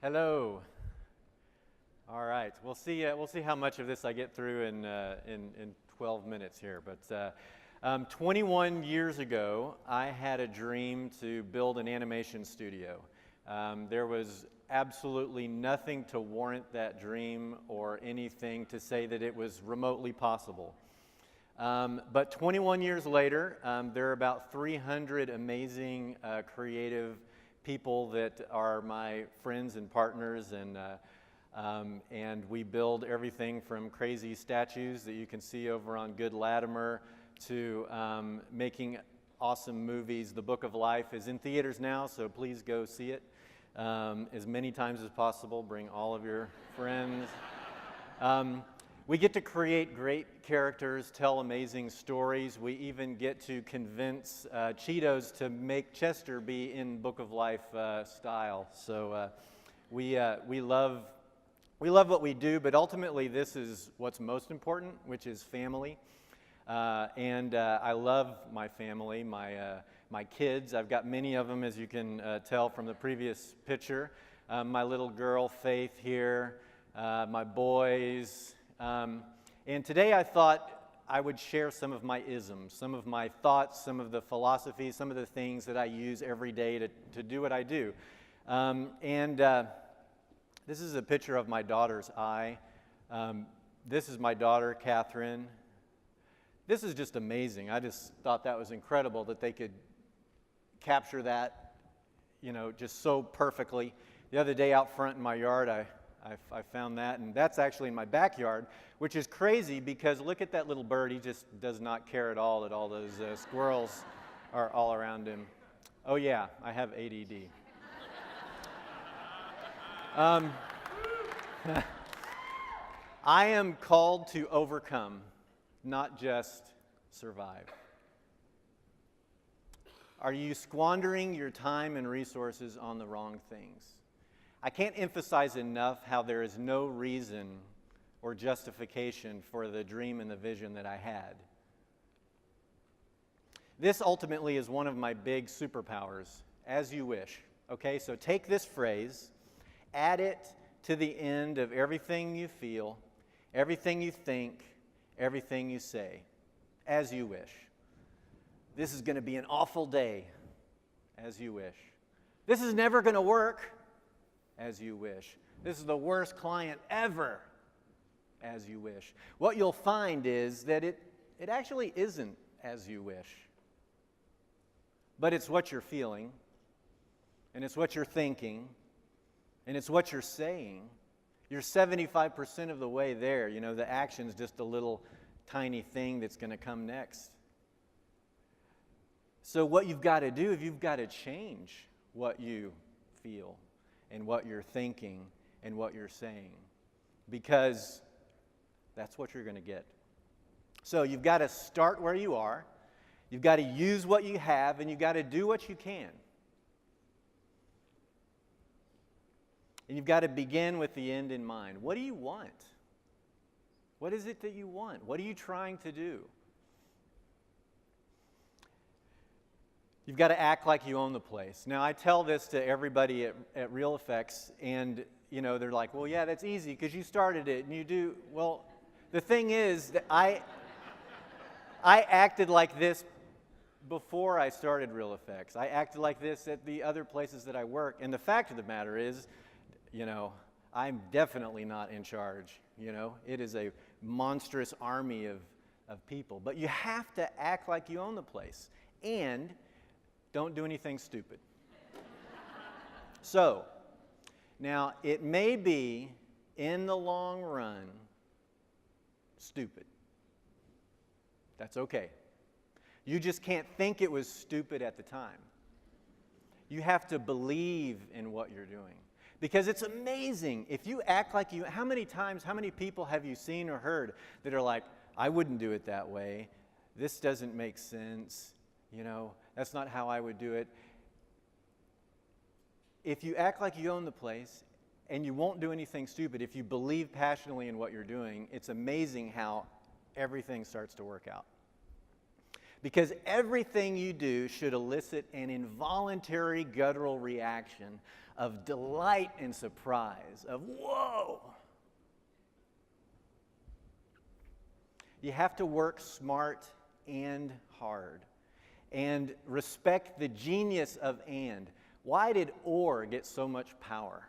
Hello. All right. We'll see how much of this I get through in 12 minutes here. But 21 years ago, I had a dream to build an animation studio. There was absolutely nothing to warrant that dream or anything to say that it was remotely possible. But 21 years later, there are about 300 amazing creative people that are my friends and partners, and we build everything from crazy statues that you can see over on Good Latimer to making awesome movies. The Book of Life is in theaters now, so please go see it as many times as possible. Bring all of your friends. We get to create great characters, tell amazing stories. We even get to convince Cheetos to make Chester be in Book of Life style. So we love what we do, but ultimately this is what's most important, which is family. And I love my family, my kids. I've got many of them, as you can tell from the previous picture. My little girl, Faith, here, my boys. And today I thought I would share some of my isms, some of my thoughts, some of the philosophies, some of the things that I use every day to do what I do. This is a picture of my daughter's eye. This is my daughter, Catherine. This is just amazing. I just thought that was incredible that they could capture that, just so perfectly. The other day out front in my yard, I found that, and that's actually in my backyard, which is crazy because look at that little bird. He just does not care at all that all those squirrels are all around him. Oh yeah, I have ADD. I am called to overcome, not just survive. Are you squandering your time and resources on the wrong things? I can't emphasize enough how there is no reason or justification for the dream and the vision that I had. This ultimately is one of my big superpowers, as you wish. Okay, so take this phrase, add it to the end of everything you feel, everything you think, everything you say, as you wish. This is going to be an awful day, as you wish. This is never going to work, as you wish. This is the worst client ever, as you wish. What you'll find is that it actually isn't as you wish. But it's what you're feeling, and it's what you're thinking, and it's what you're saying. You're 75% of the way there. The action's just a little tiny thing that's going to come next. So what you've got to do is you've got to change what you feel and what you're thinking and what you're saying, because that's what you're going to get. So you've got to start where you are, you've got to use what you have, and you've got to do what you can. And you've got to begin with the end in mind. What do you want? What is it that you want? What are you trying to do? You've got to act like you own the place. Now, I tell this to everybody at Real Effects, and, they're like, well, yeah, that's easy because you started it and you do. Well, the thing is that I acted like this before I started Real Effects. I acted like this at the other places that I work, and the fact of the matter is, I'm definitely not in charge. It is a monstrous army of people. But you have to act like you own the place, and don't do anything stupid. So, now it may be, in the long run, stupid. That's okay. You just can't think it was stupid at the time. You have to believe in what you're doing. Because it's amazing. If you act like you, how many people have you seen or heard that are like, I wouldn't do it that way. This doesn't make sense. That's not how I would do it. If you act like you own the place and you won't do anything stupid, if you believe passionately in what you're doing, it's amazing how everything starts to work out. Because everything you do should elicit an involuntary guttural reaction of delight and surprise, of whoa. You have to work smart and hard, and respect the genius of and. Why did or get so much power?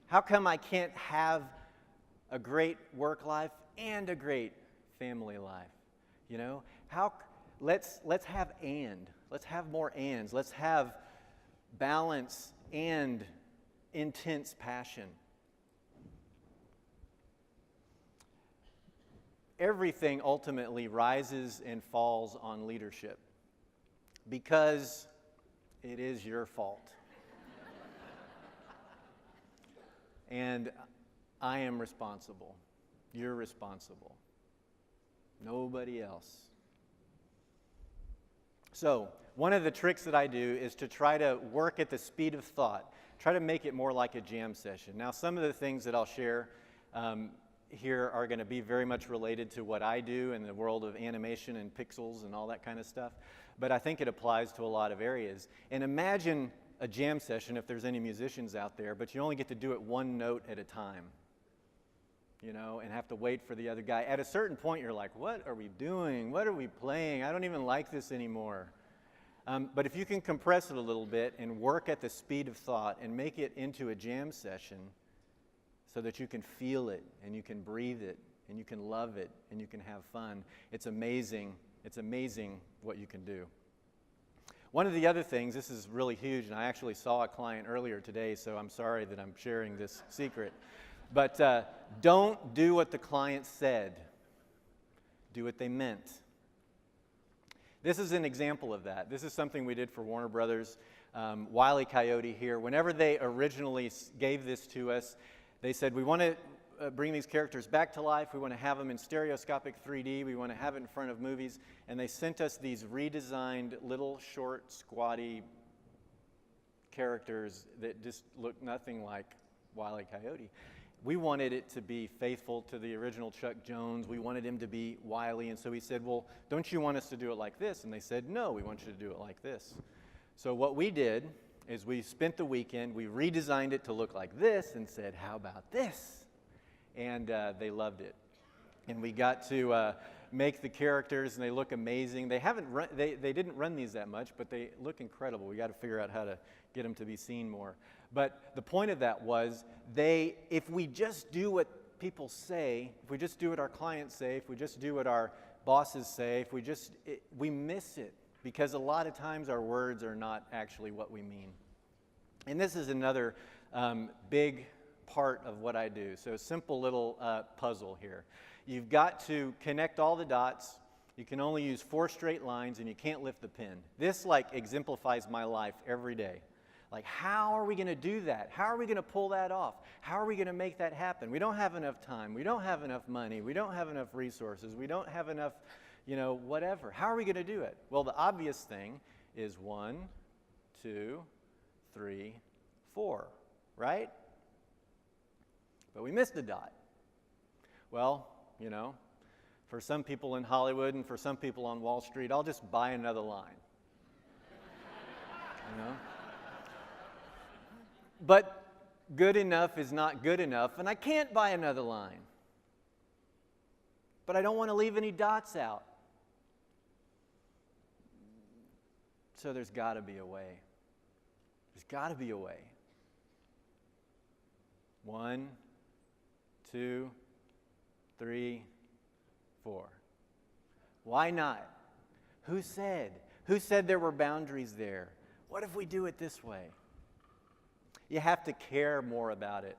How come I can't have a great work life and a great family life? You know, let's have and. Let's have more ands. Let's have balance and intense passion. Everything ultimately rises and falls on leadership because it is your fault. And I am responsible. You're responsible. Nobody else. So, one of the tricks that I do is to try to work at the speed of thought. Try to make it more like a jam session. Now, some of the things that I'll share here are going to be very much related to what I do in the world of animation and pixels and all that kind of stuff. But I think it applies to a lot of areas. And imagine a jam session, if there's any musicians out there, but you only get to do it one note at a time, you know, and have to wait for the other guy. At a certain point, you're like, what are we doing? What are we playing? I don't even like this anymore. But if you can compress it a little bit and work at the speed of thought and make it into a jam session so that you can feel it and you can breathe it and you can love it and you can have fun, it's amazing. It's amazing what you can do. One of the other things, this is really huge, and I actually saw a client earlier today, so I'm sorry that I'm sharing this secret. But don't do what the client said. Do what they meant. This is an example of that. This is something we did for Warner Brothers. Wile E. Coyote here, whenever they originally gave this to us, they said, we want to bring these characters back to life. We want to have them in stereoscopic 3D. We want to have it in front of movies. And they sent us these redesigned little short, squatty characters that just looked nothing like Wile E. Coyote. We wanted it to be faithful to the original Chuck Jones. We wanted him to be wily. And so we said, well, don't you want us to do it like this? And they said, no, we want you to do it like this. So what we did is we spent the weekend, we redesigned it to look like this and said, how about this? And they loved it. And we got to make the characters, and they look amazing. They didn't run these that much, but they look incredible. We got to figure out how to get them to be seen more. But the point of that was, if we just do what people say, if we just do what our clients say, if we just do what our bosses say, we miss it, because a lot of times our words are not actually what we mean. And this is another big part of what I do. So a simple little puzzle here. You've got to connect all the dots. You can only use 4 straight lines, and you can't lift the pen. This exemplifies my life every day. How are we going to do that? How are we going to pull that off? How are we going to make that happen? We don't have enough time. We don't have enough money. We don't have enough resources. We don't have enough, whatever. How are we going to do it? Well, the obvious thing is 1, 2, 3, 4, right? But we missed a dot. Well, for some people in Hollywood and for some people on Wall Street, I'll just buy another line. But good enough is not good enough, and I can't buy another line. But I don't want to leave any dots out. So there's got to be a way. There's got to be a way. 1, 2, 3, 4. Why not? Who said? Who said there were boundaries there? What if we do it this way? You have to care more about it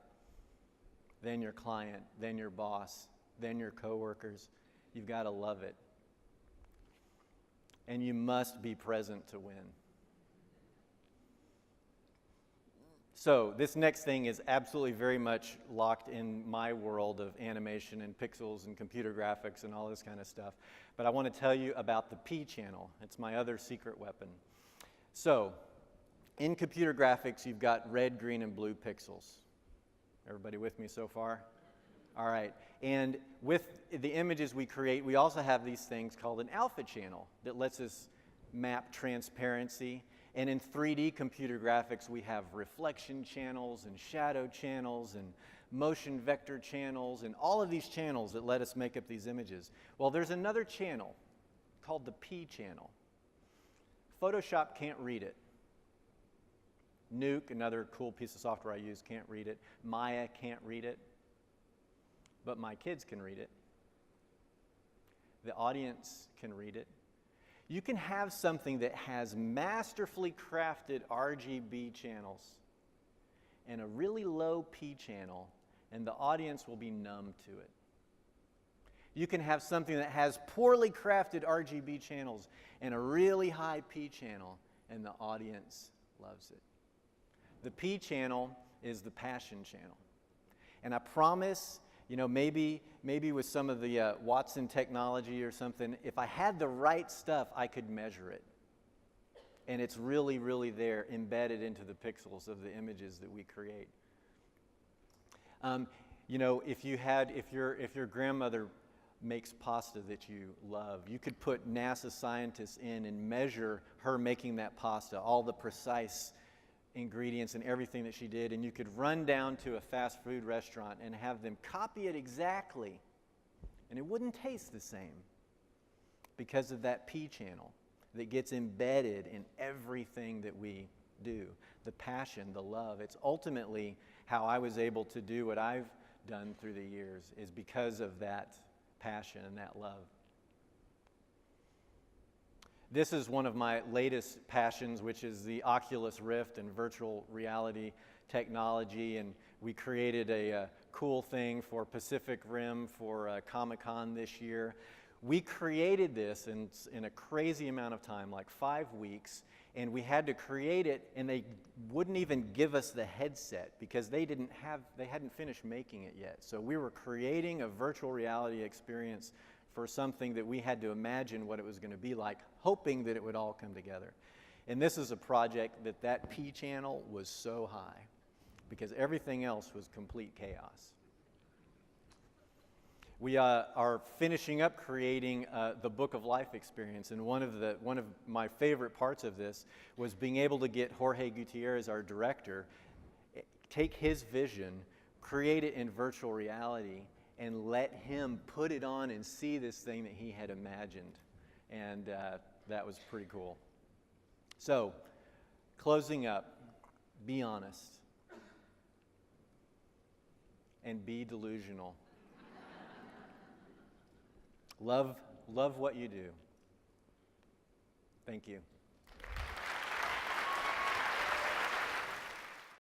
than your client, than your boss, than your coworkers. You've got to love it. And you must be present to win. So this next thing is absolutely very much locked in my world of animation and pixels and computer graphics and all this kind of stuff. But I want to tell you about the P channel. It's my other secret weapon. So in computer graphics, you've got red, green, and blue pixels. Everybody with me so far? All right. And with the images we create, we also have these things called an alpha channel that lets us map transparency. And in 3D computer graphics, we have reflection channels and shadow channels and motion vector channels and all of these channels that let us make up these images. Well, there's another channel called the P channel. Photoshop can't read it. Nuke, another cool piece of software I use, can't read it. Maya can't read it. But my kids can read it. The audience can read it. You can have something that has masterfully crafted RGB channels and a really low P channel, and the audience will be numb to it. You can have something that has poorly crafted RGB channels and a really high P channel, and the audience loves it. The P channel is the passion channel. And I promise, maybe with some of the Watson technology or something, if I had the right stuff, I could measure it. And it's really, really there, embedded into the pixels of the images that we create. If your grandmother makes pasta that you love, you could put NASA scientists in and measure her making that pasta, all the precise ingredients and everything that she did, and you could run down to a fast food restaurant and have them copy it exactly, and it wouldn't taste the same because of that P channel that gets embedded in everything that we do. The passion, the love. It's ultimately how I was able to do what I've done through the years, is because of that passion and that love. This is one of my latest passions, which is the Oculus Rift and virtual reality technology. And we created a cool thing for Pacific Rim for Comic-Con this year. We created this in a crazy amount of time, like 5 weeks, and we had to create it, and they wouldn't even give us the headset because they hadn't finished making it yet. So we were creating a virtual reality experience for something that we had to imagine what it was going to be like, hoping that it would all come together. And this is a project that P channel was so high because everything else was complete chaos. We are finishing up creating the Book of Life experience, and one of my favorite parts of this was being able to get Jorge Gutierrez, our director, take his vision, create it in virtual reality, and let him put it on and see this thing that he had imagined. And that was pretty cool. So, closing up, be honest and be delusional. Love what you do. Thank you.